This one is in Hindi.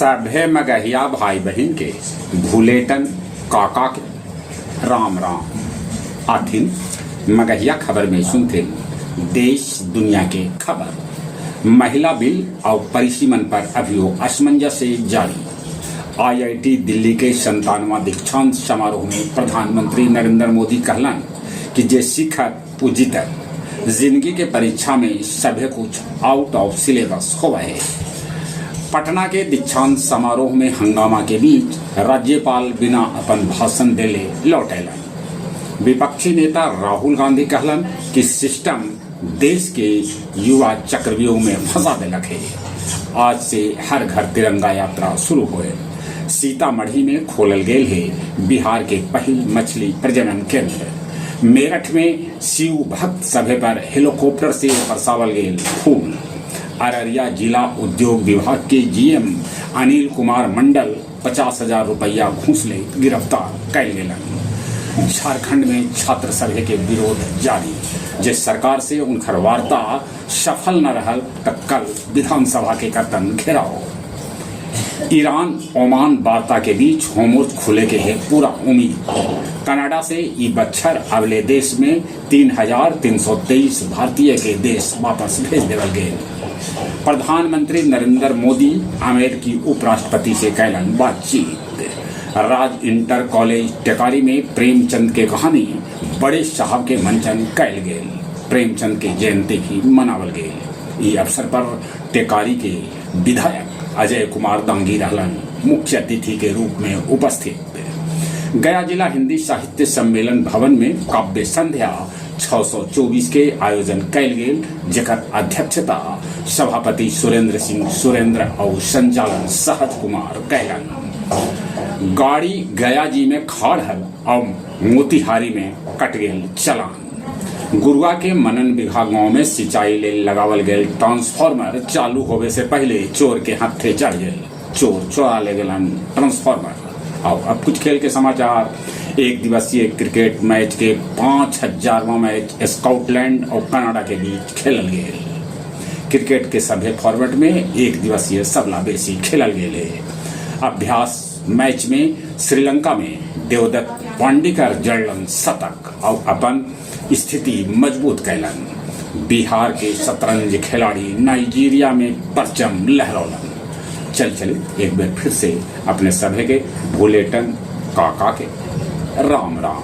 सभे मगहिया भाई बहन के भूलेटन काका के राम राम आथिन मगहिया खबर में सुनते देश दुनिया के खबर। महिला बिल और परिसीमन पर अभियोग असमंजस से जारी। आईआईटी दिल्ली के 97वां दीक्षांत समारोह में प्रधानमंत्री नरेंद्र मोदी कहलन कि जे शिखर उजित जिंदगी के परीक्षा में सभे कुछ आउट ऑफ सिलेबस होवा है। पटना के दीक्षांत समारोह में हंगामा के बीच राज्यपाल बिना अपन भाषण देले लौटेलन। विपक्षी नेता राहुल गांधी कहलन कि सिस्टम देश के युवा चक्रव्यूह में फंसा देलक है। आज से हर घर तिरंगा यात्रा शुरू हुए। सीतामढ़ी में खोलल गेल है बिहार के पहल मछली प्रजनन केंद्र। मेरठ में शिव भक्त सभे पर हेलीकॉप्टर से बरसावल गेल फूल। अररिया जिला उद्योग विभाग के जीएम अनिल कुमार मंडल 50,000 रुपया घूस ले गिरफ्तार कैल गेलन। झारखंड में छात्र सभे के विरोध जारी। जिस सरकार से उनकर वार्ता सफल न रहल तक कल विधानसभा के करतन घेराव। ईरान ओमान वार्ता के बीच होर्मुज खुले के है पूरा उम्मीद। कनाडा से ई बच्छर अगले देश में 3,323 भारतीय के देश वापस भेज देवल गए। प्रधानमंत्री नरेंद्र मोदी अमेरिकी उपराष्ट्रपति से कैलन बातचीत। राज इंटर कॉलेज टेकारी में प्रेमचंद के कहानी बड़े साहब के मंचन कैल गेल। प्रेमचंद के जयंती भी मनावल गेल। इस अवसर पर टेकारी के विधायक अजय कुमार दांगी रहलन मुख्य अतिथि के रूप में उपस्थित। गया जिला हिंदी साहित्य सम्मेलन भवन में काव्य संध्या 624 के आयोजन कैल गेल, जेकर अध्यक्षता सभापति सुरेंद्र सिंह सुरेंद्र और संचालन सहज कुमार कैलन। गाड़ी गया जी में खाड़ हल और मोतिहारी में कट गेल चलान। गुरुआ के मनन बिघा गांव में सिंचाई ले लगावल गेल ट्रांसफार्मर चालू होवे से पहले चोर के हाथे चढ़ गेल। चोर चोरा ले गेलन ट्रांसफार्मर। और अब कुछ खेल के समाचार। एक दिवसीय क्रिकेट मैच के 5000वां मैच स्कॉटलैंड और कनाडा के बीच खेलल गेल। क्रिकेट के सभे फॉर्मेट में एक दिवसीय सबला बेसी खेलल गेल। अभ्यास मैच में श्रीलंका में देवदत्त पांडिकर जड़लन शतक और अपन स्थिति मजबूत कैलन। बिहार के शतरंज खिलाड़ी नाइजीरिया में परचम लहरौलन। चल एक बार फिर से अपने सभे के भूलेटन काका के राम राम।